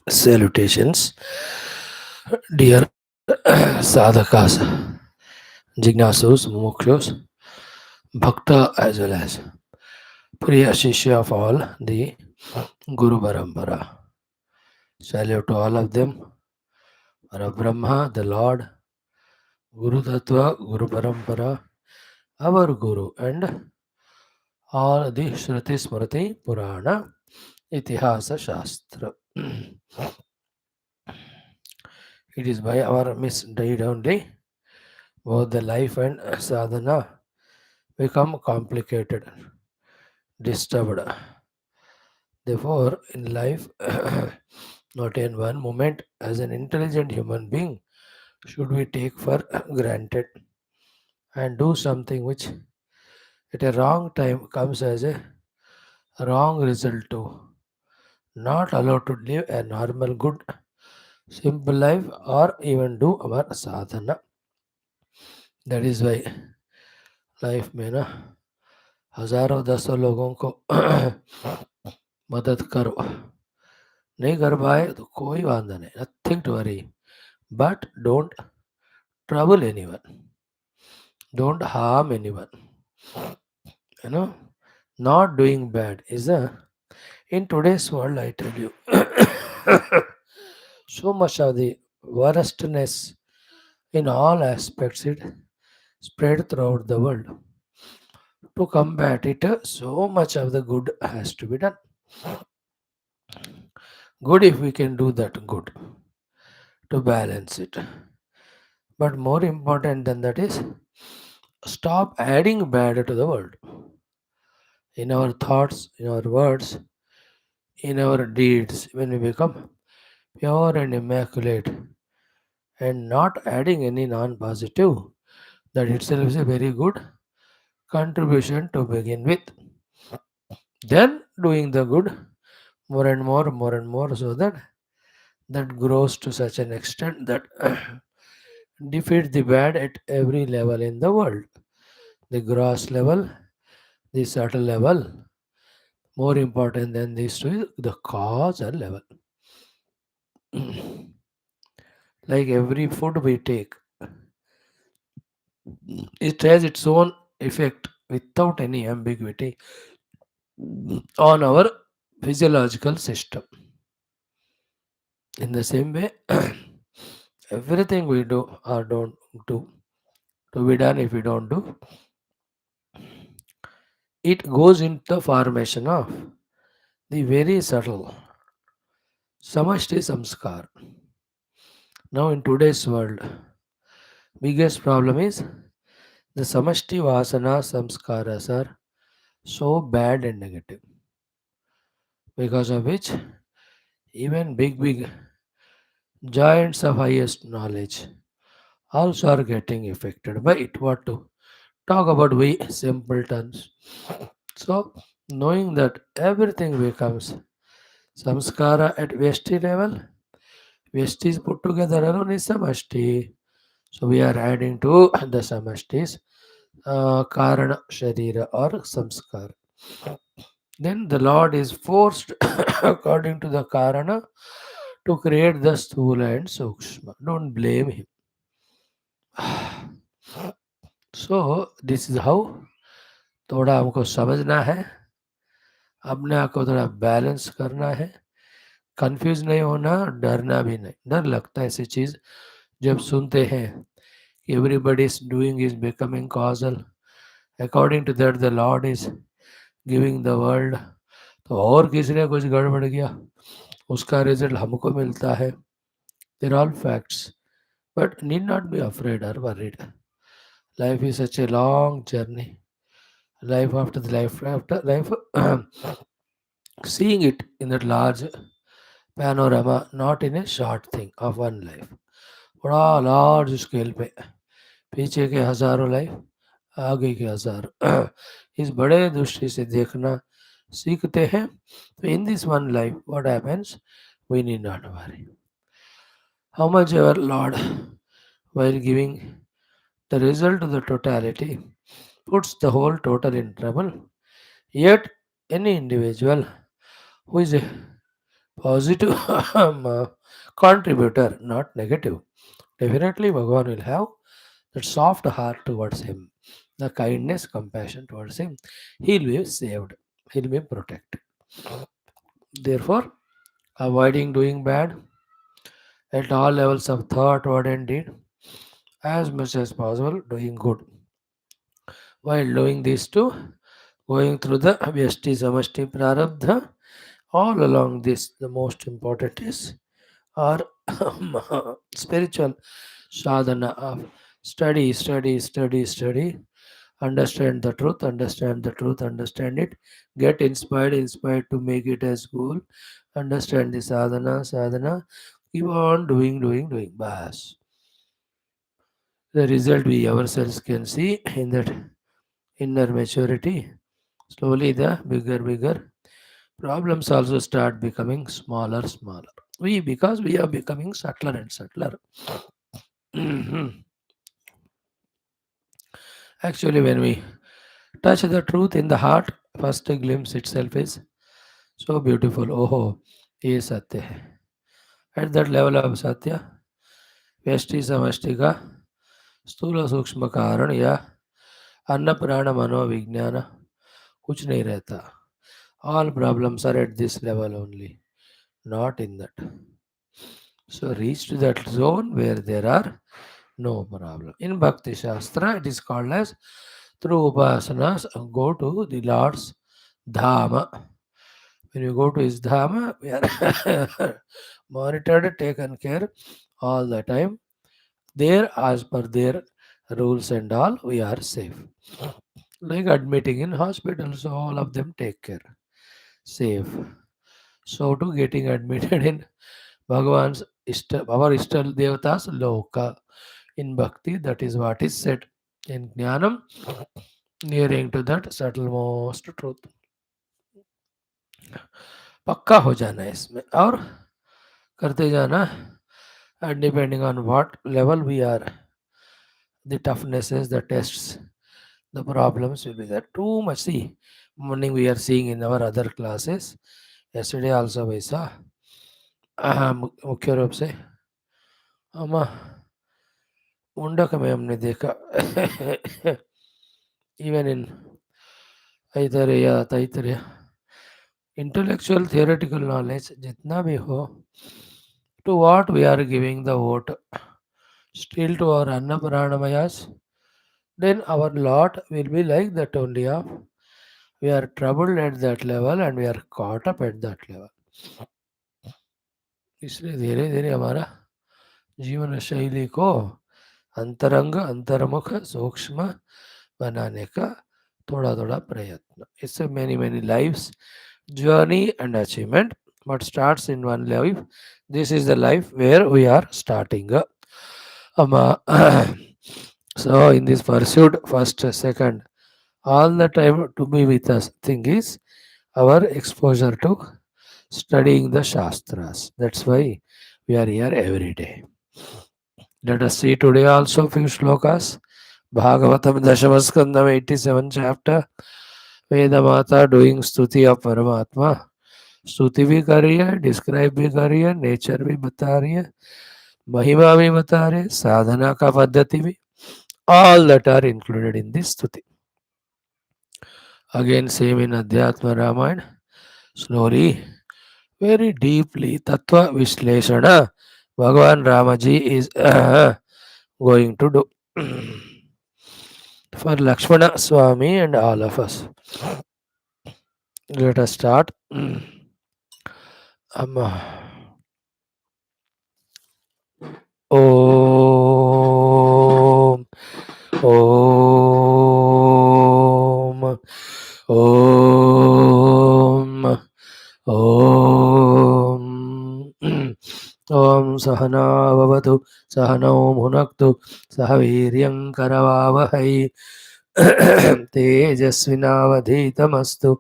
Salutations, dear sadhakas, jignasus, mumukshus, bhakta as well as Priya Shishya of all the Guru Parampara. Salute to all of them, Brahma, the Lord, Guru Tattva, Guru Parampara, our Guru, and all the Shruti Smriti Purana Itihasa Shastra. It is by our misdeed only both the life and sadhana become complicated, disturbed. Therefore, in life, not in one moment, as an intelligent human being, should we take for granted and do something which at a wrong time comes as a wrong result too. Not allowed to live a normal, good, simple life or even do our sadhana. That is why life में ना हजारों दसों लोगों को मदद करो, नहीं कर पाए तो कोई वांदा नहीं, nothing to worry, but don't trouble anyone, don't harm anyone, you know. Not doing bad is a, in today's world, I tell you, so much of the worstness in all aspects it spread throughout the world. To combat it, so much of the good has to be done. Good if we can do that good to balance it. But more important than that is stop adding bad to the world. In our thoughts, in our words, in our deeds, when we become pure and immaculate and not adding any non positive, that itself is a very good contribution to begin with. Then doing the good more and more, so that that grows to such an extent that defeat the bad at every level in the world, the gross level, the subtle level. More important than these two is the causal level. Like every food we take, it has its own effect without any ambiguity on our physiological system. In the same way, everything we do or don't do to be done, if we don't do, it goes into the formation of the very subtle samashti samskar. Now in today's world, biggest problem is the samashti vasana samskaras are so bad and negative, because of which even big giants of highest knowledge also are getting affected by it. What to talk about we simpletons? So knowing that everything becomes samskara at Vesti level, Vesti is put together alone is samashti. So we are adding to the samashtis karana sharira or samskar. Then the Lord is forced according to the karana to create the sthula and sukshma. Don't blame him. So this is how थोड़ा हमको समझना है, अपने आप को थोड़ा balance करना है, कंफ्यूज नहीं होना, डरना भी नहीं. डर लगता है ऐसी चीज जब सुनते हैं everybody is doing is becoming causal, according to that the lord is giving the world, तो और किसी ने कुछ गड़बड़ किया उसका रिजल्ट हमको मिलता है. There all facts, but need not be afraid और worried. Life is such a long journey, life after the life after life, seeing it in that large panorama, not in a short thing of one life. बड़ा large scale पे पीछे के हजारों life, आगे के हजारों, इस बड़े दृष्टि से देखना सीखते हैं. तो in this one life what happens, we need not worry how much our Lord, while giving the result to the totality, puts the whole total in trouble. Yet any individual who is positive contributor, not negative. Definitely, Bhagavan will have that soft heart towards him, the kindness, compassion towards him. He will be saved, he will be protected. Therefore, avoiding doing bad at all levels of thought, word, and deed, as much as possible, doing good. While doing these two, going through the Vyashti Samashti Prarabdha, all along this, the most important is our spiritual sadhana of study, study, study, study, understand the truth, understand it, get inspired, inspired to make it as goal, understand the sadhana, sadhana, keep on doing, doing, doing. Bas. The result we ourselves can see in that inner maturity. Slowly, the bigger, bigger problems also start becoming smaller, smaller. Because we are becoming subtler and subtler. Actually, when we touch the truth in the heart, first glimpse itself is so beautiful. Oh, ये सत्य है. At that level of सत्य, व्यष्टि समष्टि का स्थूल सूक्ष्म कारण या अन्न प्राण मनोविज्ञान कुछ नहीं रहता. All problems are at this level only, not in that. So reach to that zone where there are no problem. In Bhakti Shastra, it is called as through upasanas go to the Lord's Dhama. When you go to his Dhama, we are monitored, taken care all the time. There, as per their rules and all, we are safe. Like admitting in hospital, so all of them take care. Safe. So to getting admitted in Bhagavan's our Ishtal Devatas Loka. In Bhakti, that is what is said. In Jnanam, nearing to that subtlemost truth. पक्का हो जाना है इसमें और करते जाना and depending on what level we are, the toughnesses, the tests, the problems will be there. Too much. See, morning we are seeing in our other classes. Yesterday also we saw मुख्य रूप से अमा मुंडक में हमने देखा even in Aitareya, Taittiriya, intellectual theoretical knowledge जितना भी हो, to what we are giving the vote, still to our Annapuranamayas, then our lot will be like that only of we are troubled at that level and we are caught up at that level. इसलिए धीरे धीरे हमारा जीवन शैली को अंतरंग अंतर्मुख सूक्ष्म बनाने का थोड़ा थोड़ा प्रयत्न. It's a many lives journey and achievement, but starts in one life. This is the life where we are starting. So in this pursuit, first, second, all the time to be with us thing is our exposure to studying the Shastras. That's why we are here every day. Let us see today also few shlokas. Bhagavatam Dashamaskandam 87 chapter. Veda Mata doing stuti of Paramatma. स्तुति भी कर रही है, describe भी कर रही है, nature भी बता रही है, महिमा भी बता रहे, साधना का पद्धति भी. All that are included in this स्तुति. Again same in Adhyatma Ramayana. Slowly, very deeply, Tattva Vishleshana, Bhagavan Ramaji is going to do for Lakshmana Swami and all of us. Let us start. Om Om Om Om Om Sahana Vavatu Sahano Bhunaktu Sahaviryam Karavavahai Tejasvinavadhitamastu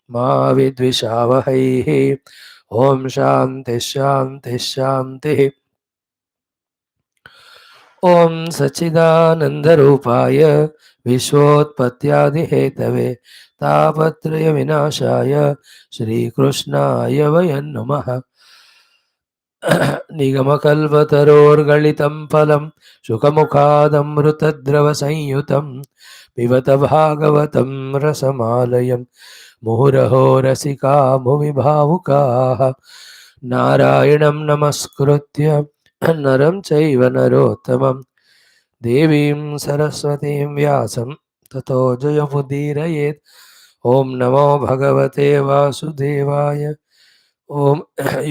Ma Vidvishavahai. Om Shanti Shanti Shanti. ॐ सच्चिदानन्दरूपाय विश्वोत्पत्त्यादिहेतवे तापत्रयविनाशाय श्रीकृष्णाय वयं नमः। निगमकल्पतरोर्गलितं फलं शुकमुखादमृतद्रवसंयुतं पिबत भागवतं रसमालयं मुहुरहो रसिका भुवि भावुकाः। नारायणं नमस्कृत्य नरं चैव नरोत्तमं देवीं सरस्वतीं व्यासं ततो जयमुदीरयेत्। ॐ नमो भगवते वासुदेवाय। ॐ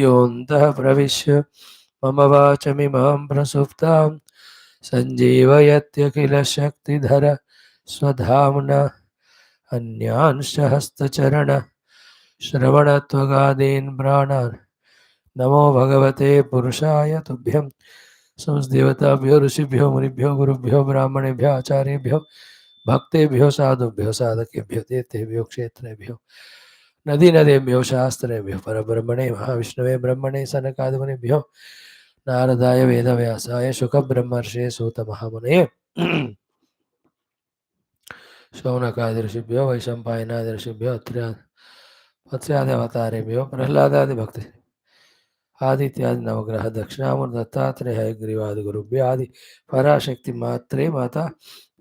योऽन्तः प्रविश्य मम वाचमिमां प्रसुप्तां सञ्जीवयत्यखिलशक्तिधर स्वधाम्ना अन्यांश्च हस्तचरण श्रवणत्वगादीन् प्राणान् नमो भगवते पुरुषाय तुभ्यं। संस्देवताभ्यो ऋषिभ्यो मुनिभ्यो गुरुभ्यो ब्राह्मणेभ्यो आचार्येभ्यो भक्तेभ्यो साधुभ्यो साधकेभ्यो तीर्थेभ्यो क्षेत्रेभ्यो नदी नदेभ्यो शास्त्रेभ्यो परब्रह्मणे महाविष्णवे ब्रह्मणे सनकादिमुनिभ्यो नारदाय वेदव्यासाय शुकब्रह्मर्षे सूतमहामुने शौनकादिऋषिभ्यो वैशम्पायनादिऋषिभ्यो मत्स्यादिवतारेभ्यो प्रह्लादादिभक्ति आदित्यादि नवग्रह दक्षिणामूर्ति दत्तात्रेय हयग्रीवादि गुरुभ्यो आदि पराशक्ति मात्रे माता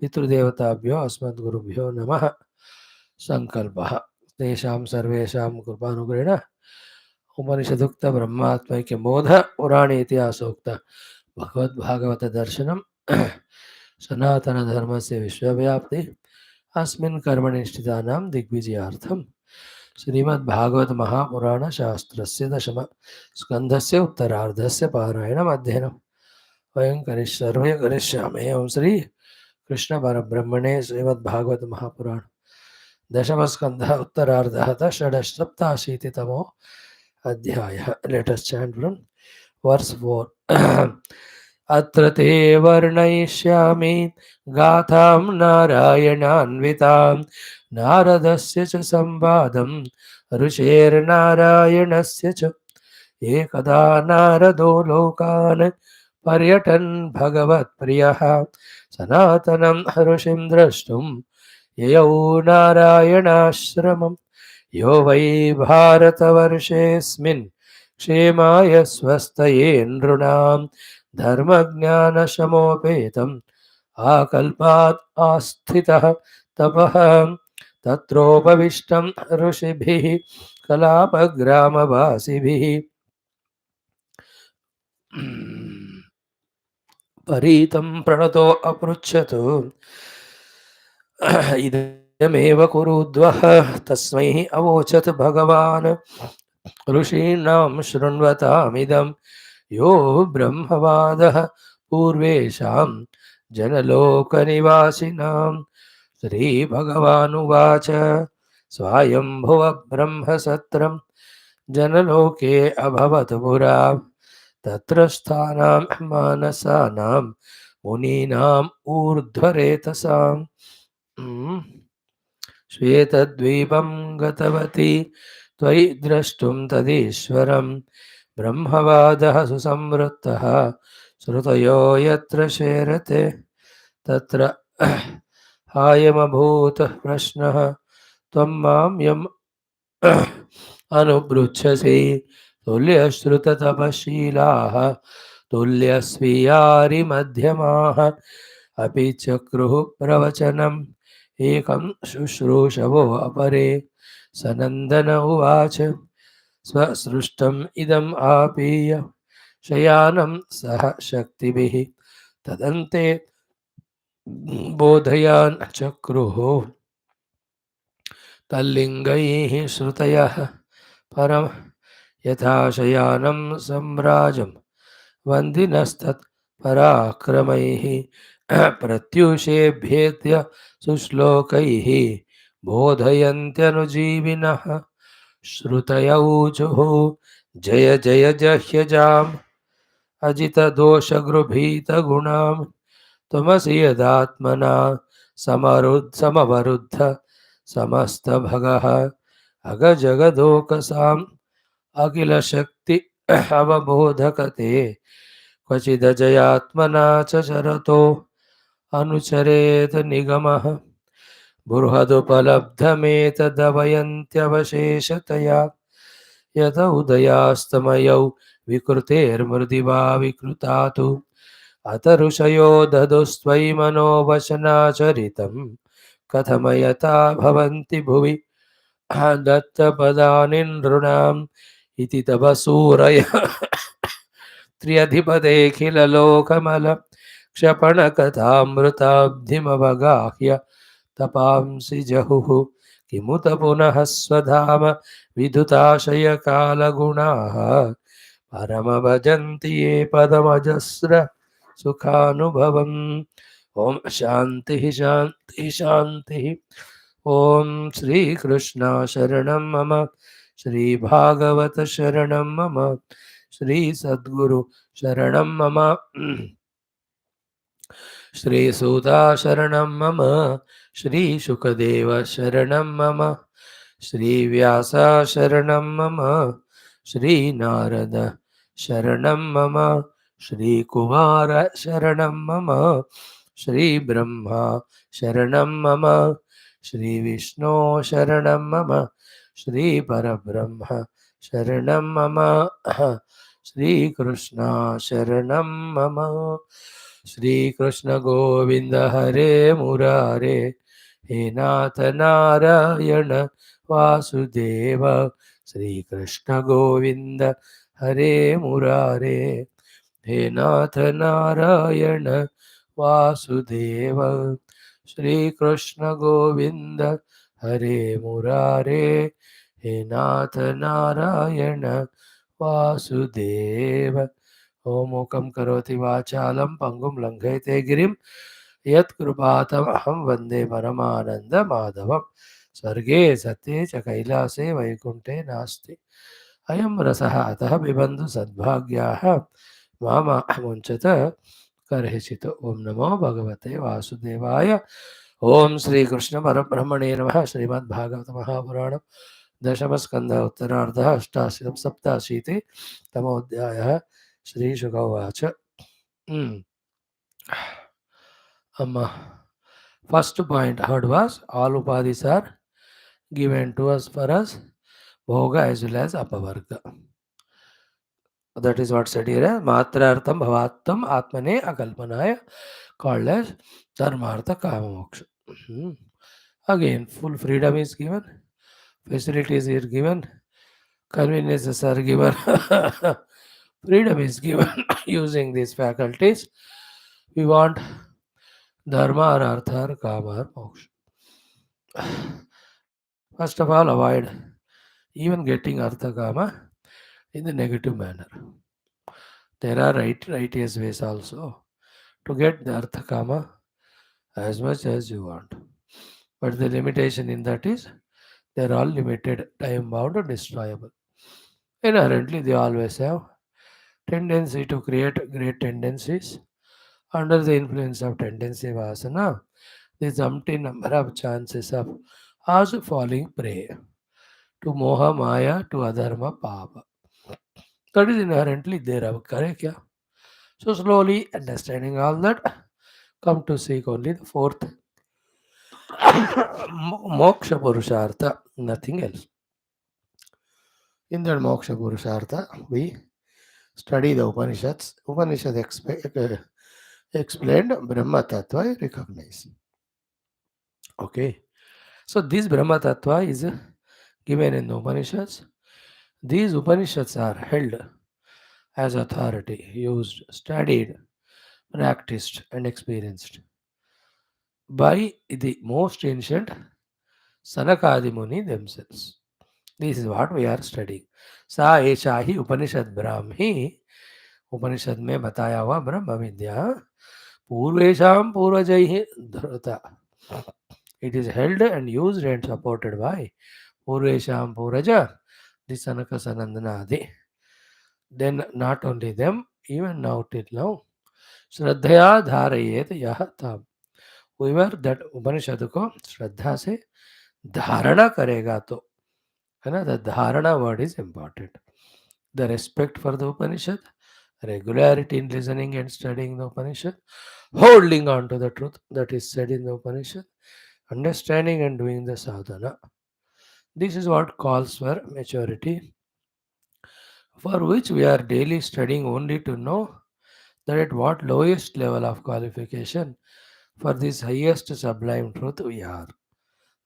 पितृदेवताभ्यो अस्मद्गुरुभ्यो नमः। संकल्पः तेषां सर्वेषां कृपानुग्रहेण उपनिषदुक्त ब्रह्मात्मैक्य बोध पुराणे इतिहासोक्त भगवद्भागवत दर्शनं सनातन धर्मस्य विश्वव्याप्ति अस्मिन् कर्मणि निष्ठितानां दिग्विजयार्थं श्रीमद्भागवत महापुराण शास्त्रस्य दशम स्कन्धस्य उत्तरार्धस्य पारायणम् अध्ययनं वयं सर्वे करिष्यामः। ओं श्री कृष्ण परब्रह्मणे श्रीमद्भागवत महापुराण दशम स्कन्धः उत्तरार्धः षडसप्ताशीतितमो अध्यायः। Let us chant from verse 4। अत्र ते वर्णयिष्यामि गाथां नारायणान्वितां नारदस्य च संवादं ऋषेर्नारायणस्य च। एकदा नारदो लोकान् पर्यटन् भगवत्प्रियः सनातनं ऋषिं द्रष्टुं ययौ नारायणाश्रमं। यो वै भारतवर्षेऽस्मिन् क्षेमाय स्वस्थये नृणां धर्मज्ञानशमोपेतम् आकल्पात् आस्थितः तपः तत्रोपविष्टं ऋषिभिः कलापग्रामवासिभिः परीतं प्रणतो अपृच्छत् इदमेव कुरुद्वः। तस्मै अवोचत् भगवान् ऋषीणां शृण्वतामिदं यो ब्रह्मवादः पूर्वेषां जनलोकनिवासिनां। श्रीभगवानुवाच स्वायम्भुव ब्रह्मसत्रं जनलोके अभवत् पुरा तत्र स्थानां मानसानां मुनीनाम् ऊर्ध्वरेतसाम्। श्वेतद्वीपं गतवती त्वयि द्रष्टुं तदीश्वरं ब्रह्मवादः सुसंवृत्तः श्रुतयो यत्र शेरते तत्र हायमभूतः प्रश्नः त्वं मां यम् अनुपृच्छसि। तुल्यश्रुततपशीलाः तुल्यस्वीयारिमध्यमाः अपि चक्रुः प्रवचनम् एकं शुश्रूषवो अपरे। सनन्दन उवाच स्वसृष्टम् इदम् आपीय शयानं सह शक्तिभिः तदन्ते बोधयान् चक्रुः तल्लिङ्गैः श्रुतयः परं यथा शयानं सम्राजं वन्दिनस्तत्पराक्रमैः प्रत्यूषेभ्येत्य सुश्लोकैः बोधयन्त्यनुजीविनः। श्रुतयौजुः जय जय जह्यजाम् अजितदोषगृभीतगुणां त्वमसि यदात्मना समवरुद्ध समस्तभगः अगजगदोकसाम् अखिलशक्ति अवबोधकते क्वचिदजयात्मना च चरतो अनुचरेत निगमः बृहदुपलब्धमेतदवयन्त्यवशेषतया यत उदयास्तमयौ विकृतेर्मृदिवा विकृता तु अत ऋषयो ददुस्त्वयि मनोवचनाचरितं कथमयता भवन्ति भुवि दत्तपदानि नृणाम् इति तव सूरय त्र्यधिपदेऽखिललोकमल क्षपणकथामृताब्धिमवगाह्य तपांसि जहुः किमुत पुनः स्वधाम विदुताशयकालगुणाः परमभजन्ति ये पदमजस्र सुखानुभवम्। ओम शांति शांति शांति। ओम श्री कृष्ण शरणं मम, श्री भागवत शरणं मम, श्री सद्गुरु शरणं मम, श्री सुधा शरणं मम, श्री शुकदेव शरणं मम, श्री व्यास शरणं मम, श्री नारद शरणं मम, श्री कुमार शरणं मम, श्री ब्रह्मा शरणं मम, श्री विष्णु शरणं मम, श्री परब्रह्म शरणं मम, श्री कृष्ण शरणं मम। श्री कृष्ण गोविंद हरे मुरारे, हे नाथ नारायण वासुदेव। श्री कृष्ण गोविंद हरे मुरारे, हे नाथ नारायण वासुदेव। श्री कृष्ण गोविंद हरे मुरारे, हे नाथ नारायण वासुदेव। ओम मूकं करोति वाचालं पंगुं लंघयते गिरिं यत्कृपातमहं वन्दे परमानन्दमाधवं। स्वर्गे सत्ये च कैलासे वैकुण्ठे नास्ति अयं रसः अतः पिबन्तु सद्भाग्याः मामुञ्चत कर्हिचित्। ओम नमो भगवते वासुदेवाय। ओम श्री कृष्ण परब्रह्मणे नमः। श्रीमद्भागवत महापुराण दशम स्कंध उत्तरार्ध अष्टाशीति सप्ताशीति तमोऽध्यायः। श्री शुक उवाच first point heard was all upadhis are given to us for us bhoga as well as apavarga. That is what said here. Matrartham bhavattam atmane akalpanaya, called as dharmartha kama moksha. Again, full freedom is given, facilities are given, conveniences are given, freedom is given using these faculties. We want dharma or artha or kama or moksha. First of all, avoid even getting artha kama in the negative manner. There are righteous ways also to get the artha kama as much as you want. But the limitation in that is they are all limited, time bound, and destroyable. Inherently, they always have tendency to create great tendencies. Under the influence of tendency vasana, there's umpteen number of chances of us falling prey to moha maya, to adharma papa. That is inherently there. Correct? Yeah? So slowly understanding all that, come to seek only the fourth moksha purushartha, nothing else. In that moksha purushartha, we study the Upanishads. Upanishad explained Brahma Tattva, recognize. Okay. So this Brahma Tattva is given in the Upanishads. These Upanishads are held as authority, used, studied, practiced, and experienced by the most ancient Sanakadi Muni themselves. This is what we are studying. सा एषा ही उपनिषद ब्राह्मी, उपनिषद में बताया हुआ ब्रह्म विद्या पूर्वेशाम पूर्वजैः धृता. It is held and used and supported by पूर्वेशाम पूर्वज, the Sanaka Sanandana. Then not only them, even now till now, श्रद्धया धारयेत यह तम. Whoever that उपनिषद को श्रद्धा से धारणा करेगा तो, है ना, the dharana word is important. The respect for the Upanishad, Regularity in listening and studying the Upanishad, holding on to the truth that is said in the Upanishad, understanding and doing the sadhana. This is what calls for maturity, for which we are daily studying only to know that at what lowest level of qualification for this highest sublime truth we are.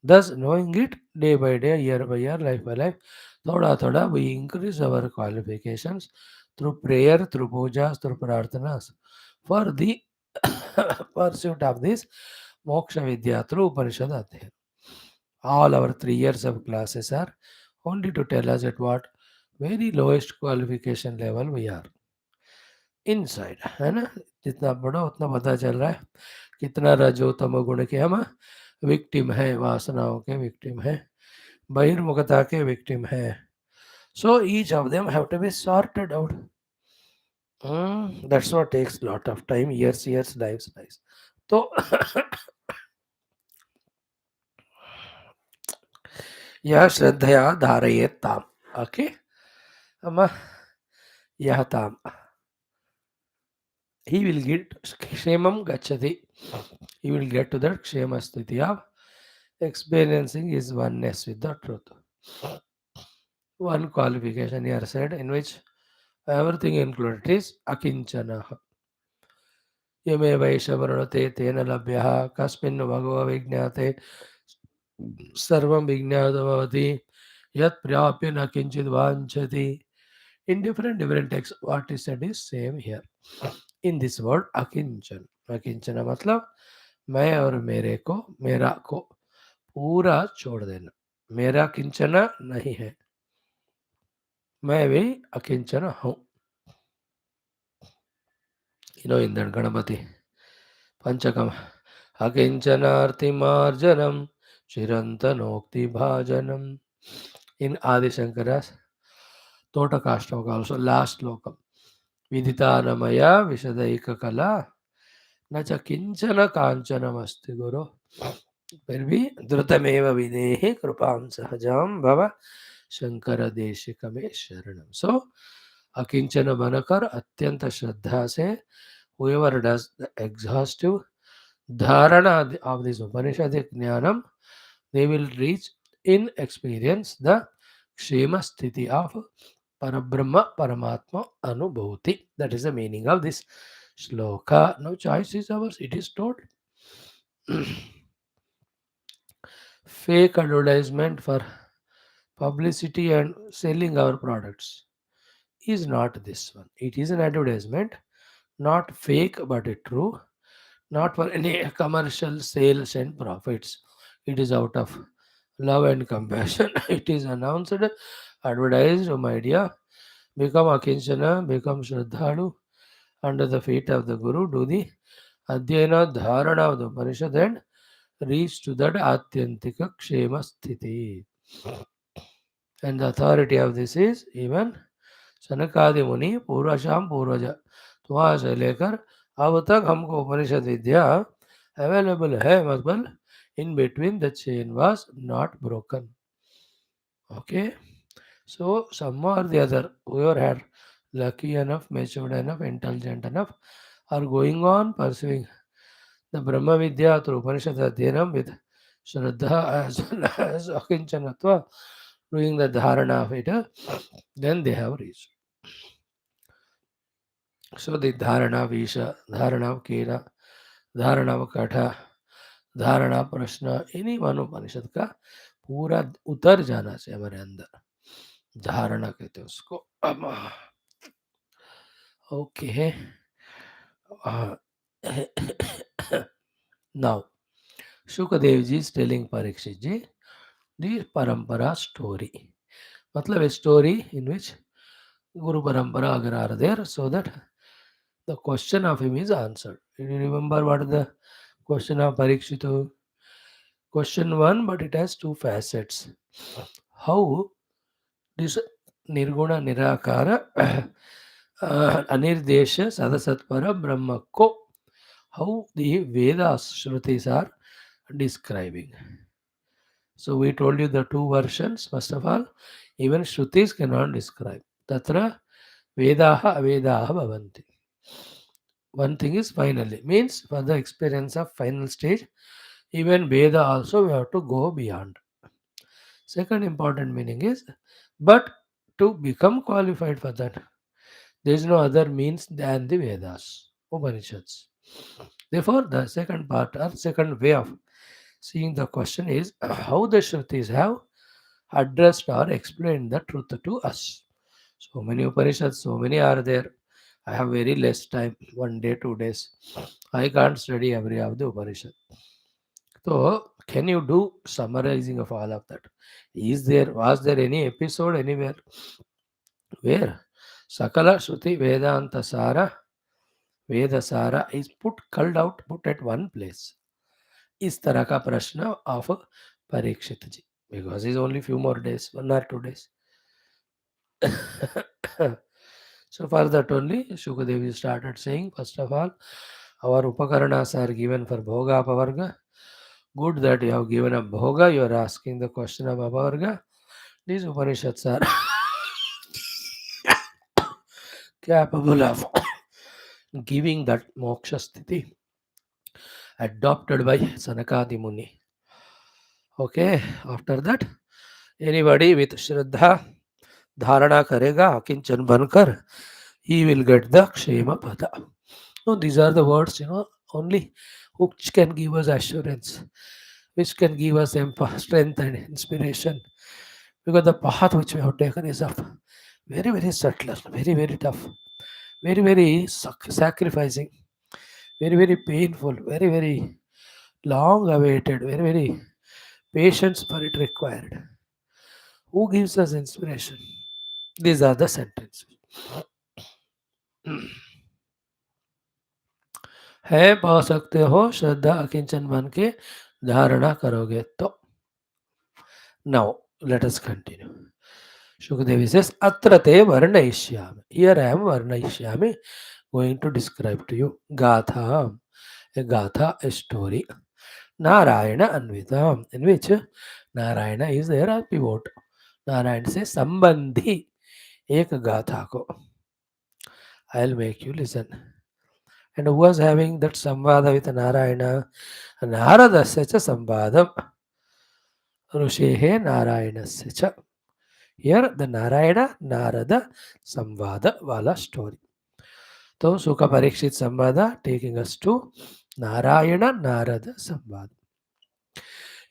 Thus, knowing it day by day, year by year, life by life, thoda thoda, we increase our qualifications through prayer, through pujas, through prarthanas for the pursuit of this moksha vidya through Upanishad Adhyayana. All our 3 years of classes are only to tell us at what very lowest qualification level we are. Inside है ना, जितना पढ़ो उतना पता चल रहा है कितना रजो तमो गुण के हम विक्टिम है, वासनाओं के विक्टिम है, बहिर्मुखता के विक्टिम है. So each of them have to be sorted out. That's what takes lot of time, years lives. तो यह श्रद्धया धारयेत ताम. ओके, अम्मा यह ताम, he will get kshemam gachati. He will get to that kshema sthiti of experiencing his oneness with the truth. One qualification here said in which everything included is akinchana. Yame vaishavarate tena labhyaha kasmin bhagava vignate sarvam vignatavati yat prapya na kinchid vanchati. In different texts, what is said is same here. In this word akinchana. अकिंचना मतलब मैं और मेरे को, मेरा को पूरा छोड़ देना. मेरा किंचना नहीं है, मैं भी अकिंचन हूँ. इन दैट गणपति पंचकम अकिंचनार्तिमार्जनम चिरंतनोक्ति भाजनम. In Adishankara's Totakashtakam also last श्लोकम विदितानमया विशदैक कला न च किंचन कांचनमस्ति गुरु. फिर भी द्रुतमेव विदेहि कृपां सहजाम भव शंकर देशिक में शरणम. सो अकिंचन बनकर अत्यंत श्रद्धा से whoever does the exhaustive dharana of this Upanishadic jnanam, they will reach in experience the kshema sthiti of Parabrahma Paramatma Anubhuti. That is the meaning of this shloka. Now choice is ours. It is told. Fake advertisement for publicity and selling our products is not this one. It is an advertisement, not fake but a true, not for any commercial sales and profits. It is out of love and compassion. It is announced, advertised, oh my dear, become akinchana, become shraddhalu under the feet of the Guru, do the adhyayana dharana of the Upanishad and reach to that atyantika kshema sthiti. And the authority of this is even सनकादि मुनि पूर्वशाम पूर्वज तो वहाँ से लेकर अब तक हमको उपनिषद विद्या available है. मतलब in between the chain was not broken. Okay, so some or the other, whoever had lucky enough, matured enough, intelligent enough, are going on pursuing the Brahma Vidya through Upanishad Adhyanam with Shraddha as well as Akinchanatva, doing the dharana of it, then they have reached. So the dharana visha, dharana kera, dharana katha, धारणा प्रश्न इन्हीं मनोपनिषद का पूरा उतर जाना चाहिए हमारे अंदर. धारणा कहते हैं उसको. Okay, now Sukhdev ji is telling Parikshit ji the परंपरा स्टोरी. मतलब a story in which guru parampara अगर are there so that the question of him is answered. You remember what the question of Parikshit? Question 1, but it has two facets. How this Nirguna Nirakara Anirdesha Sadasatpara Brahma Ko, how the Vedas Shrutis are describing. So we told you the two versions. First of all, even Shrutis cannot describe. Tatra Vedaha Avedaha Bhavanti. One thing is finally, means for the experience of final stage, even Veda also we have to go beyond. Second important meaning is, but to become qualified for that, there is no other means than the Vedas, Upanishads. Therefore, the second part or second way of seeing the question is how the Shrutis have addressed or explained the truth to us. So many Upanishads, so many are there. I have very less time, 1 day, 2 days. I can't study every of the Upanishad. So, can you do summarizing of all of that? Was there any episode anywhere where Sakala Shruti Vedanta Sara, Veda Sara is put culled out, put at one place? इस तरह का प्रश्न of Parikshit ji, because it's only few more days, 1 or 2 days. So for that only Shukadevi started saying, first of all, our Upakaranas are given for Bhoga Apavarga. Good that you have given a Bhoga, you are asking the question of Apavarga. These Upanishads are capable of giving that moksha sthiti adopted by Sanakadi Muni. Okay, after that, anybody with Shraddha Dharana karega kinchan bankar, he will get the Kshema Pada. No, these are the words, only which can give us assurance, which can give us strength and inspiration. Because the path which we have taken is of very, very subtle, very, very tough, very, very sacrificing, very, very painful, very, very long awaited, very, very patience for it required. Who gives us inspiration? These are the sentences. है पा सकते हो श्रद्धा अकिंचन बन के धारणा करोगे तो. Now let us continue. Shukadevi says, Atra te varnayishyami. Here I am varnayishyami, going to describe to you Gatha, a Gatha, a story. Narayana Anvitam, in which Narayana is there a pivot. Narayana says, Sambandhi, ek Gatha ko. I'll make you listen. And who was having that samvada with Narayana? Naradasya cha samvadam. Rushehe Narayanasya cha. Here the Narayana Narada Samvada Vala story. So Sukha Parikshit Samvada taking us to Narayana Narada Samvada.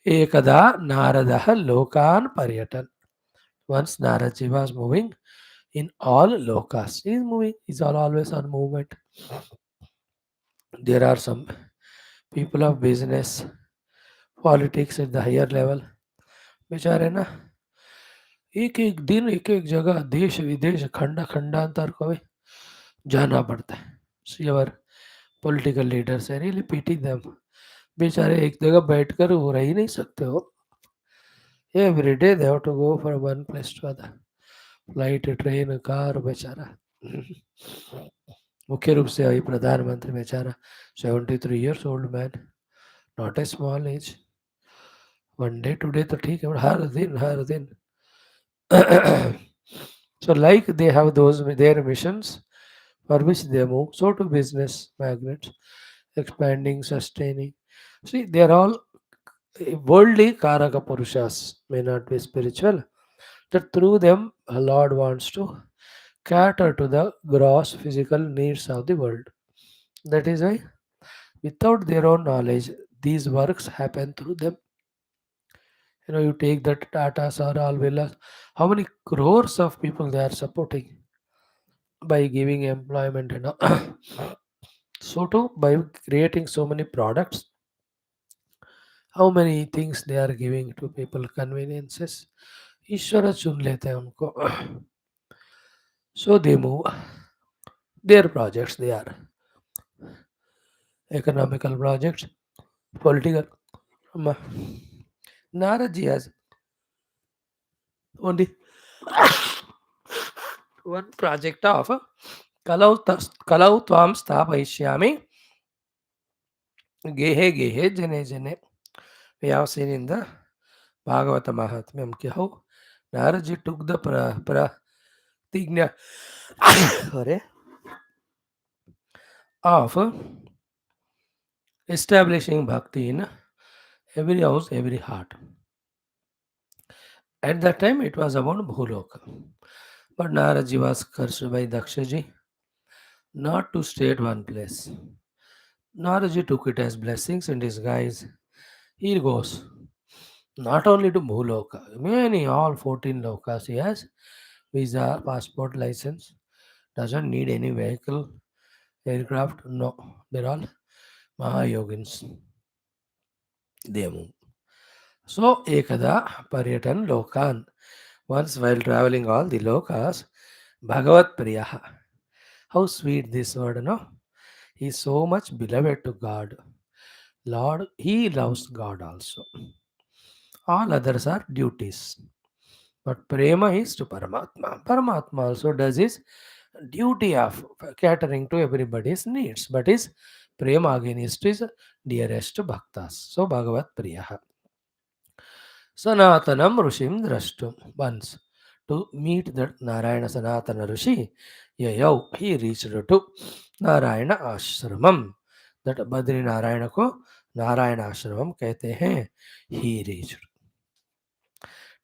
Ekada Naradaha Lokan Paryatan. Once Naraji was moving in all lokas. He is moving, he is always on movement. There are some people of business, politics at the higher level, बेचारे ना एक एक दिन एक एक जगह देश विदेश खंडांतर को जाना पड़ता है. See our political leaders, I really pity them. बेचारे एक जगह बैठकर वो रह ही नहीं सकते हो. Every day they have to go from one place to other. Flight, train, car, बेचारा. मुख्य रूप से अभी प्रधानमंत्री बेचारा 73 years old man, not a small age. 1 day, 2 day तो ठीक है, हर दिन. So like they have their missions for which they move, so to business magnates, expanding, sustaining. See, they are all worldly karaka purushas, may not be spiritual. That through them, a Lord wants to cater to the gross physical needs of the world. That is why, without their own knowledge, these works happen through them. You take that Tatas or all villas, how many crores of people they are supporting by giving employment and all. So too, by creating so many products, how many things they are giving to people, conveniences. ईश्वर चुन लेते हैं उनको. So they move. Their projects, they are economical projects, political. Naraji has only one project of kalau tvam stapayishyami gehe gehe jene jene. We have seen in the Bhagawata Mahatmyam how Naraji took the the sorry, of establishing bhakti in every house, every heart. At that time, it was about Bhuloka. But Naraji was cursed by Dakshaji not to stay at one place. Naraji took it as blessings in disguise. Here goes. Not only to Bhuloka, many, all 14 lokas he has visa, passport, license, doesn't need any vehicle, aircraft, no. They're all Mahayogins. They move. So, Ekada Paryatan Lokan. Once while traveling all the lokas, Bhagavat Priyaha. How sweet this word, no? He is so much beloved to God. Lord, he loves God also. All others are duties. But prema is to Paramatma. Paramatma also does his duty of catering to everybody's needs. But his prema again is to his dearest bhaktas. So Bhagavat Priyaha. Sanatanam Rushim Drashtum. Once to meet that Narayana Sanatana Rishi, Yayau, he reached to Narayana Ashramam. That Badri Narayana को नारायण आश्रमम कहते हैं. He reached.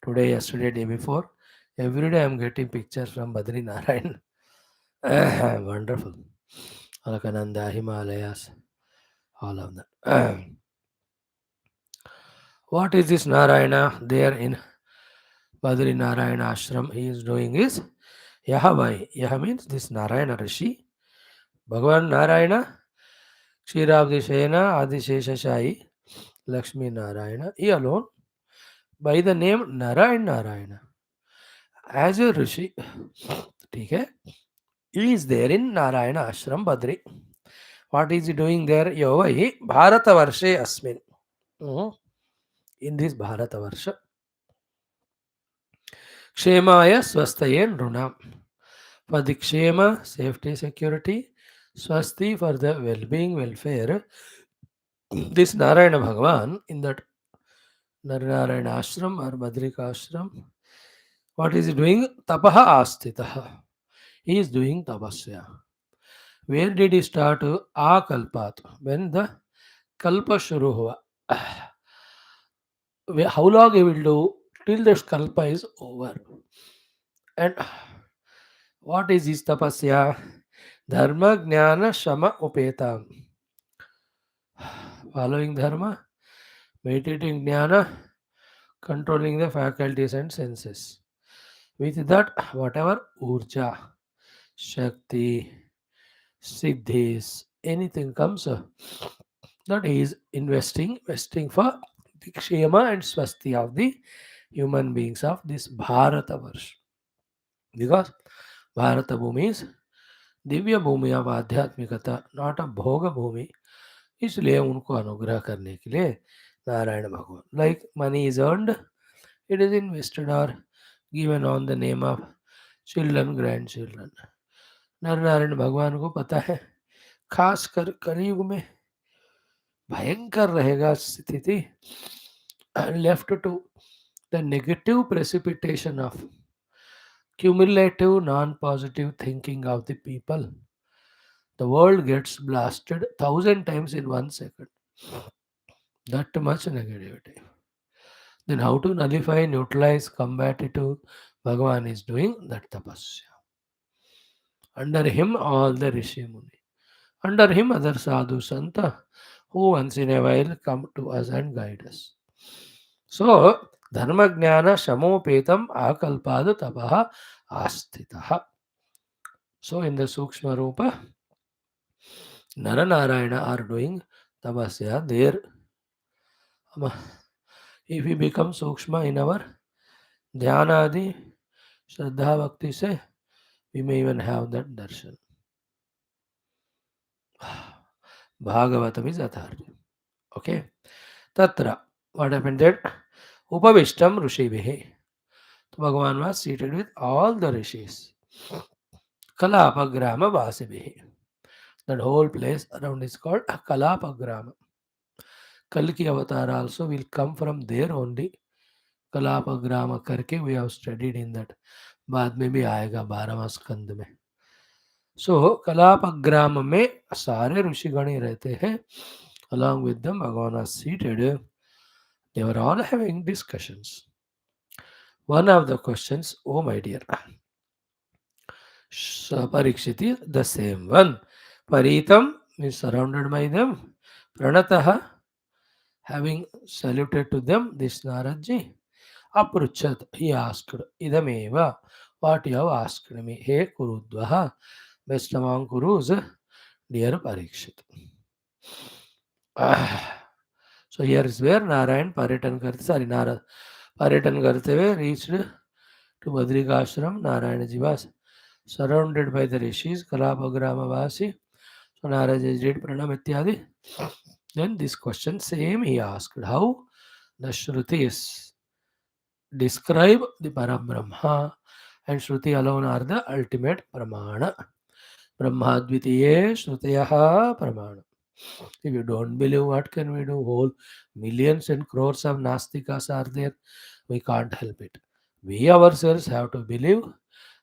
Today, yesterday, day before, every day I am getting pictures from Badri Narayan. Wonderful. Alakananda, Himalayas, all of that. What is this Narayana there in Badri Narayana Ashram? He is doing is Yahavai. Yaha means this Narayana Rishi. Bhagavan Narayana, Kshiravdishena, Adisheshashai, Lakshmi Narayana. He alone, by the name Narayan Narayana, as a Rishi. ठीक है. He is there in Narayana Ashram Badri. What is he doing there? Yovai Bharatavarshe Asmin. In this Bharatavarsha. Kshemaya Swastaye Nrunam. For the Kshema, safety, security. Swasti for the well-being, welfare. This Narayana Bhagavan in that Narayana Ashram or Badrika Ashram. What is he doing? Tapaha Astitaha. He is doing tapasya. Where did he start? Akalpat. When the Kalpa Shuru hua. How long he will do till the Kalpa is over. And what is his tapasya? Dharma Jnana Shama Upeta. Following Dharma, meditating Jnana, controlling the faculties and senses. With that, whatever Urja, Shakti, Siddhis, anything comes, that he is investing for the Kshema and Swasti of the human beings of this Bharata Varsh. Because Bharata Bhumi is Divya Bhumi of आध्यात्मिकता, not a भोग भूमि. इसलिए उनको अनुग्रह करने के लिए नारायण भगवान, like money is earned, it is invested और given on the name of children, grand children. Nar Narayan भगवान को पता है खासकर कलयुग में भयंकर रहेगा स्थिति, left to the negative precipitation of cumulative non-positive thinking of the people, the world gets blasted 1,000 times in 1 second. That much negativity. Then how to nullify, neutralize, combat it? Bhagavan is doing that tapasya. Under him all the Rishi Muni. Under him other sadhu santa who once in a while come to us and guide us. So dharma jnana shamopetam akalpada tapaha astitaha. So in the Sukshma Rupa, Naranarayana are doing tapasya there. If we become Sukshma in our Dhyanadi, Shraddha Bhakti se, we may even have that darshan. Bhagavatam is authority. Okay. Tatra, what happened there? Upavishtam Rushibhihi. So Bhagavan was seated with all the rishis. Kalapagrama Vasibhihi. That whole place around is called Kalapagrama. Kalki avatar also will come from there only. Kalapagrama karke we have studied in that बाद में भी आएगा 12वां स्कंद में. सो कलापग्राम में सारे ऋषिगण ही रहते हैं. Along with them, Bhagavan was seated. They were all having discussions. One of the questions, oh my dear, Parikshiti, the same one. Paritam is surrounded by them. Pranataha, having saluted to them, this Naradji, Apruchat, he asked, Idameva, what you have asked me, He Kurudvaha, best among Kurus, dear Parikshit. So here is where Narayan Narad Paritan Kartave reached to Badrikashram. Narayanaji was surrounded by the rishis, Kalapagramavasi. So Naraji did Pranam Ityadi. Then this question same he asked, how the Shrutis describe the Parabrahma, and Shruti alone are the ultimate Pramana. Brahmadvitiye Shrutayaha Pramana. If you don't believe, what can we do? Whole millions and crores of Nastikas are there. We can't help it. We ourselves have to believe.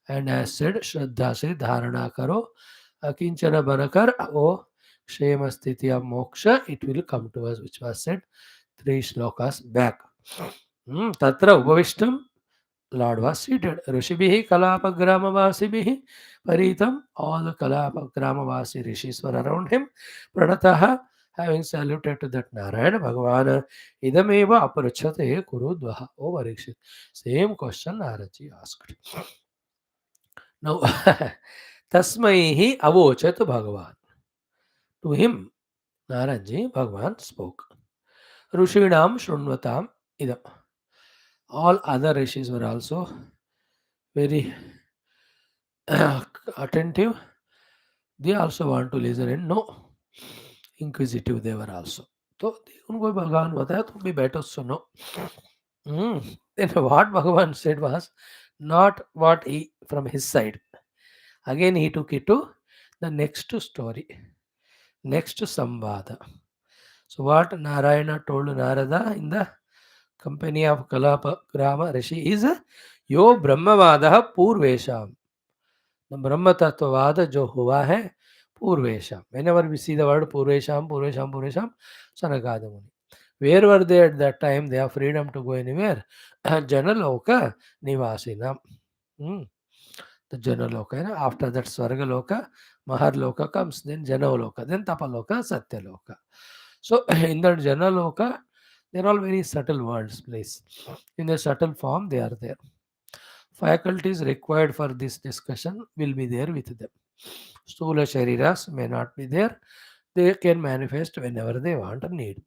And as said, Shraddha se dharana karo, akinchana banakar, o kshema sthitya moksha, it will come to us, which was said 3 shlokas back. Tatra upavishtam, Lord was seated. Rishibhihi Kalapagramavasibihi Paritam. All the Kalapagramavasi rishis were around him. Pranataha, having saluted to that Narayana Bhagavana, Idameva Aparachate Kurudvaha. Oh, Parikshit. Same question Naraji asked. Now, Tasmaihi Avochat Bhagavan. To him, Naraji Bhagavan spoke. Rushinam Shrunvatam Idam. All other rishis were also very attentive. They also want to listen and know. Inquisitive they were also. तो उनको भगवान बताया तुम भी बैठो सुनो. Then what Bhagavan said was not what he from his side. Again he took it to the next story, next samvada. So what Narayana told Narada in the company of Kalapa Grama Rishi is Yo Brahmavada Purvesham. The Brahma Tattvavada jo hua hai Purvesham. Whenever we see the word Purvesham, Purvesham, Purvesham, Sanakada Muni. Where were they at that time? They have freedom to go anywhere. Janaloka Nivasinam. The Janaloka. After that Swargaloka, Maharloka comes, then Janaloka, then Tapaloka, Satyaloka. So in that Janaloka, they're all very subtle words, please. In a subtle form, they are there. Faculties required for this discussion will be there with them. Stula Shariras may not be there. They can manifest whenever they want or need.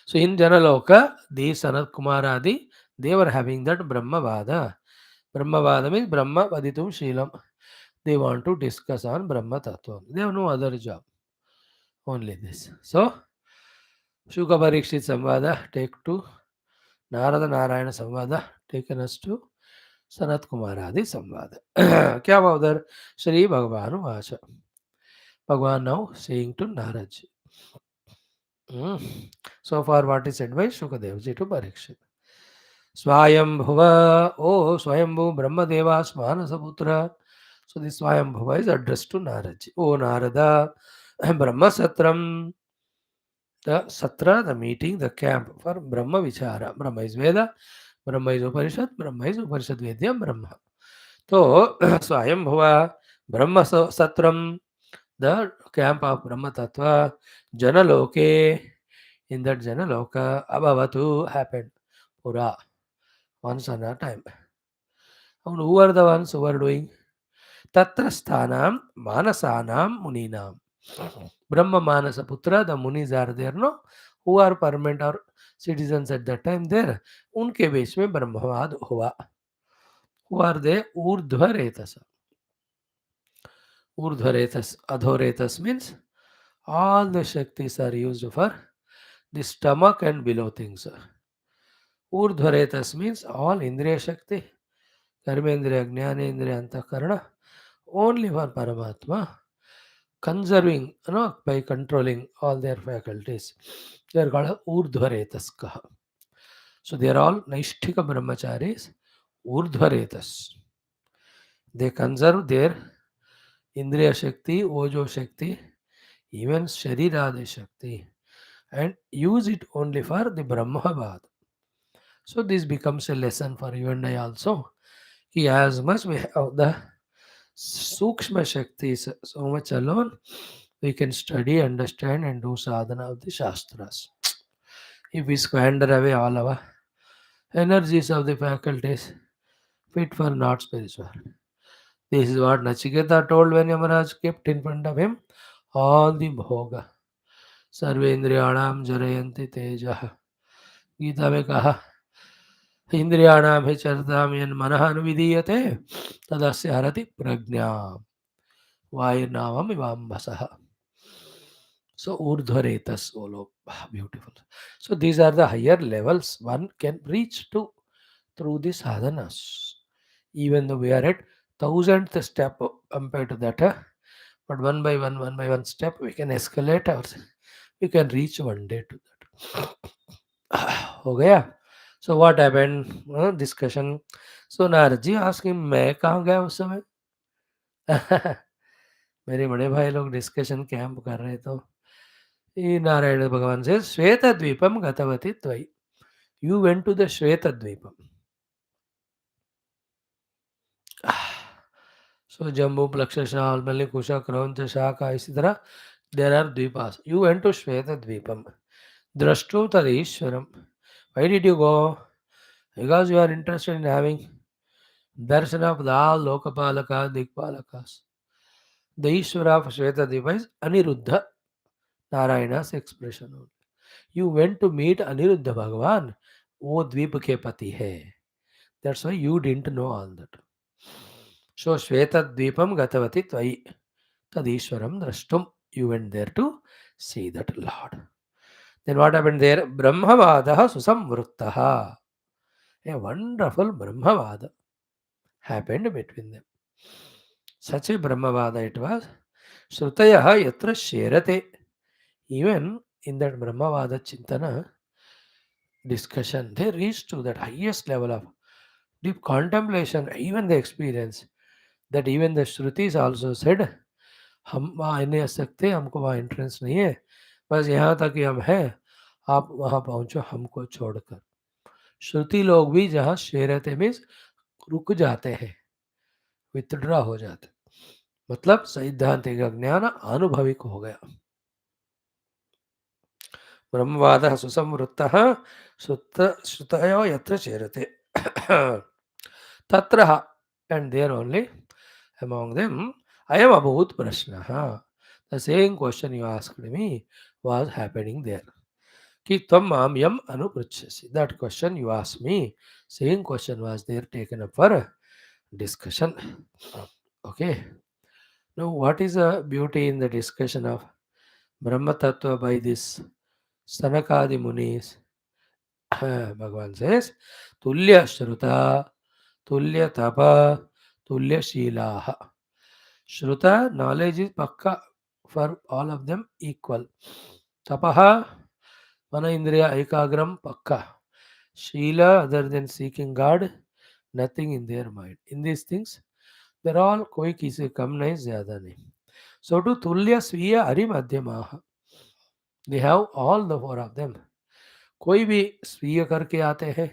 So in Janaloka, the Sanat Kumaradi, they were having that Brahmavada. Brahmavada means Brahma Vaditum Shilam. They want to discuss on Brahma Tattva. They have no other job. Only this. So, Shuka Parikshit Samvada take to Narada Narayana Samvada taken us to Sanat Kumaradi Samvada. Kya हुआ उधर श्री भगवान वाचा. Bhagavan now saying to Narad. So far what is said by Shukadevji to Parikshit. Swayambhuva, oh Swayambhu Brahmadeva Smanasaputra. So this Swayambhuva is addressed to Narad. Oh Narada, Brahma Satram, the Satra, the meeting, the camp for Brahma Vichara. Brahma is Veda, Brahma is Upanishad, Brahma is Upanishad Vedyam Brahma. So Swayambhuva, Brahma Satram, the camp of Brahma Tattva, Janaloke, in that Janaloka, Abhavatu happened. Pura, once on a time. And who are the ones who are doing? Tatra Sthanam, Manasanam, Muninam. Brahma Manasa Putra, the Munis are there, no? Who are permanent or citizens at that time there? Unke beach mein Brahmavad hua. Who are they? Urdhvaretas. Urdhvaretas, Adhoretas means all the Shaktis are used for the stomach and below things. Urdhvaretas means all Indriya Shakti, Karmendriya, Jnanendriya, Antakarana, only for Paramatma, conserving, by controlling all their faculties. They are called Urdhvaretaskaha. So they are all Naishthika Brahmacharis Urdhvaretas. They conserve their Indriya Shakti, Ojo Shakti, even Shariradi Shakti, and use it only for the Brahmavad. So this becomes a lesson for you and I also. Ki as much we have the Sukshma Shaktis, so much alone, we can study, understand, and do sadhana of the Shastras. If we squander away all our energies of the faculties, fit for not spiritual. This is what Nachiketa told when Yamaraj kept in front of him all the bhoga. सर्वेन्द्रियाणाम जरयन्ति तेजः गीता में कहा इंद्रियाणाम हि चरताम यन मनः अनुविधीयते तदस्य हरति प्रज्ञा वायुर्नावम इवाम्भसः. So urdhvaretas, all beautiful. So these are the higher levels one can reach to through the sadhanas. Even though we are at thousandth step compared to that, but one by one step, we can escalate ourselves. We can reach one day to that. हो गया. So what happened? Discussion. So Narad ji asking मैं कहाँ गया उस समय. मेरे बड़े भाई लोग डिस्कशन कैंप कर रहे तो ये नारायण भगवान से श्वेत द्वीपम गतवती त्वयि. You went to the श्वेत द्वीपम. So Jambu, Plakshasha, Almali, Kusha, Krauncha, Shaka, इसी तरह there are dvipas. You went to Shweta Dvipam. Drashtu Tadishwaram. Why did you go? Because you are interested in having darshan of the all Lokapalaka, Dikpalakas. The Ishvara of Shweta Dvipa is Aniruddha, Narayana's expression. You went to meet Aniruddha Bhagavan. वो द्वीप के पति है. That's why you didn't know all that. So Shweta Dvipam Gatavati Tvai. Tadishwaram Drashtum. You went there to see that Lord. Then what happened there? Brahmavadaha Susamvruttaha. A wonderful Brahmavada happened between them. Such a Brahmavada it was. Shrutayaha yatra sherate. Even in that Brahmavada Chintana discussion, they reached to that highest level of deep contemplation, even the experience, that even the Shrutis also said, हम वहाँ नहीं आ सकते, हमको वहाँ entrance नहीं है, बस यहाँ तक ही हम हैं, आप वहाँ पहुँचो हमको छोड़कर. श्रुति लोग भी जहाँ शेरते मीन्स रुक जाते हैं, विथड्रा हो जाते, मतलब सैद्धांतिक ज्ञान अनुभविक हो गया. ब्रह्मवादः सुसंवृत्तः श्रुतयो यत्र शेरते तत्र, and there only among them ayam abhut prashnaha. The same question you asked me was happening there. Ki tvam mam yam anupruchasi. That question you asked me, same question was there taken up for discussion. Okay. Now, what is the beauty in the discussion of Brahma Tattva by this Sanakadi Munis? Bhagavan says, Tulya Shruta, Tulya Tapa, Tulya Shilaha. Shruta, knowledge is pakka for all of them equal. Tapaha, Mana Indriya Ekagram pakka. Shila, other than seeking God, nothing in their mind. In these things, they're all कोई किसी कम नहीं ज्यादा नहीं. So to तुल्य स्वीय Hari मध्यमाः. They have all the four of them. कोई भी स्वीय करके आते हैं,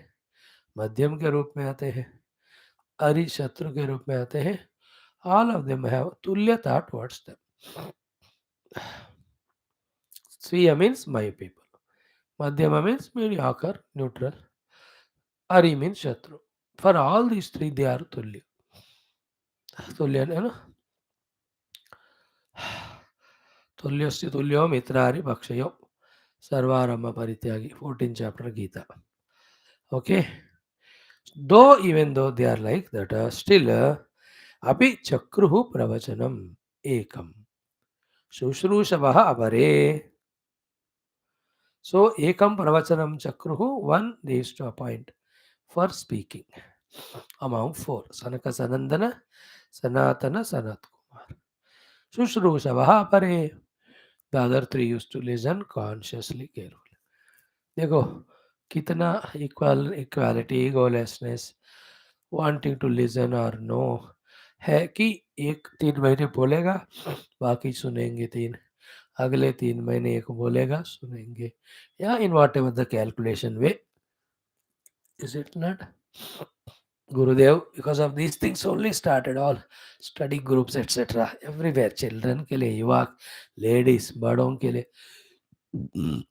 मध्यम के रूप में आते हैं, हरि शत्रु के रूप में आते हैं. All of them have तुल्यता towards them. स्वीय means my people. Madhyama means mediocre, neutral. Ari means Shatru. For all these three, they are Tulya. Tulya, you know? Tulyasya Tulyo Mitrari Bhakshayo. Sarvarama Parityagi. 14th chapter Gita. Okay? Though, even though they are like that, still, Api Chakruhu Pravachanam Ekam. Shushrusavaha Abare. So, Ekam Pravachanam Chakruhu, one they used to appoint for speaking among four. Sanaka Sanandana, Sanatana, Sanat Kumar. Shushrusavaha Pare. The other three used to listen consciously, carefully. देखो कितना equality, egolessness wanting to listen और no है कि एक 3 महीने बोलेगा, बाकी सुनेंगे 3, अगले 3 महीने एक बोलेगा सुनेंगे, या in what ever the calculation way, is it not Gurudev? Because of these things only started all study groups etc. Everywhere, children के लिए, युवा, ladies, बड़ों के लिए.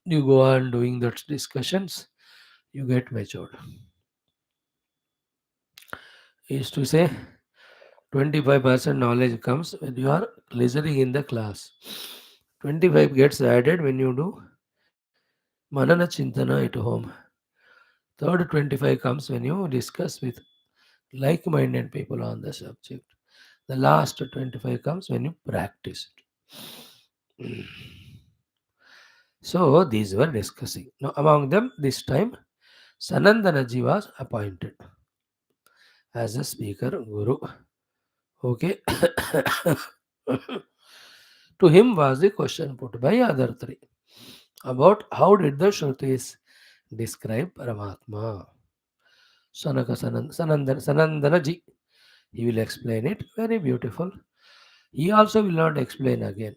You go on doing those discussions, you get matured. He used to say 25% knowledge comes when you are listening in the class. 25 gets added when you do manana chintana at home. Third 25 comes when you discuss with like-minded people on the subject. The last 25 comes when you practice it. So these were discussing. Now among them, this time Sanandanaji was appointed as a speaker guru. Okay. To him was the question put by other three about how did the Shrutis describe Paramatma. Sanandanaji. He will explain it very beautiful. He also will not explain again.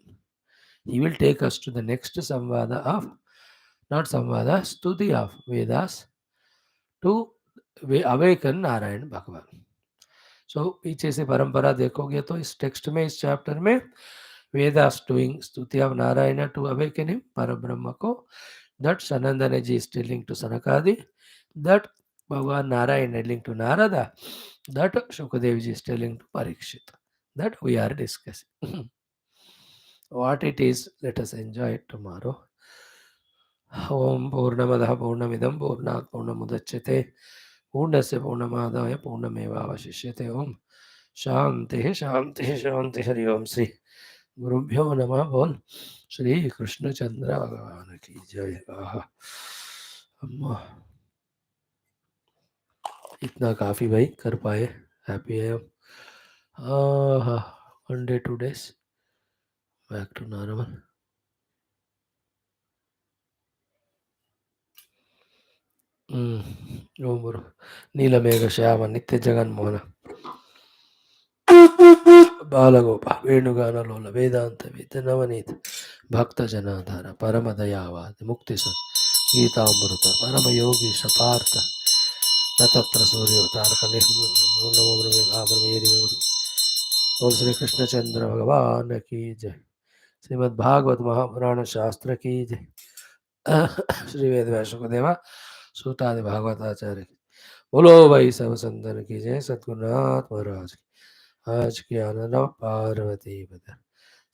He will take us to the next Samvada of, not Samvada, Stuti of Vedas to awaken Narayan Bhagavan. सो पीछे से परंपरा देखोगे तो इस text में, इस chapter में, Vedas doing स्तुति of Narayan to awaken him, Parabrahm को, that Sanandan ji is telling to Sanakadi, that Bhagwan Narayan telling to Narada, that Shukdev ji is telling to Parikshit, that we are discussing. What it is, let us enjoy it tomorrow. Om Purnamadaha Purnamidam Purnat Purnamudachyate Purnasya Purnamādaya Purnamevavashishyate. Om शांति शांति शांति. हरि ओम. श्री गुरुभ्यो नमः. बोल श्री कृष्ण चंद्र भगवान की जय. अम्मा इतना काफी भाई, कर पाए, हैप्पी है. One day 2 days back to normal. Om guru Neelmegh Shyam नित्य जगन्मोहन बालगोपा वेणुगानलोल वेदांत वेद नवनीत भक्त जनाधार परम दयावाद मुक्ति सन गीतामृत परम योगी पार्थ नतत्र सूर्यो तारक ओम श्री कृष्णचंद्र भगवान की जय. श्रीमद् भागवत महापुराण शास्त्र की जय. श्री वेद व्यासदेवा सूतादि भागवताचार्य की. बोलो भाई सब संतन की जय. सद्गुरुनाथ महाराज की. आज की आनंद पार्वती पद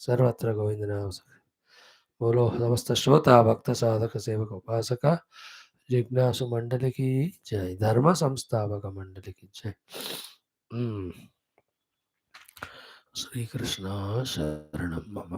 सर्वत्र गोविंद नाम. बोलो समस्त श्रोता भक्त साधक सेवक उपासक जिज्ञासु मंडल की जय. धर्म संस्थापक मंडल की जय. श्री कृष्ण शरणम मम.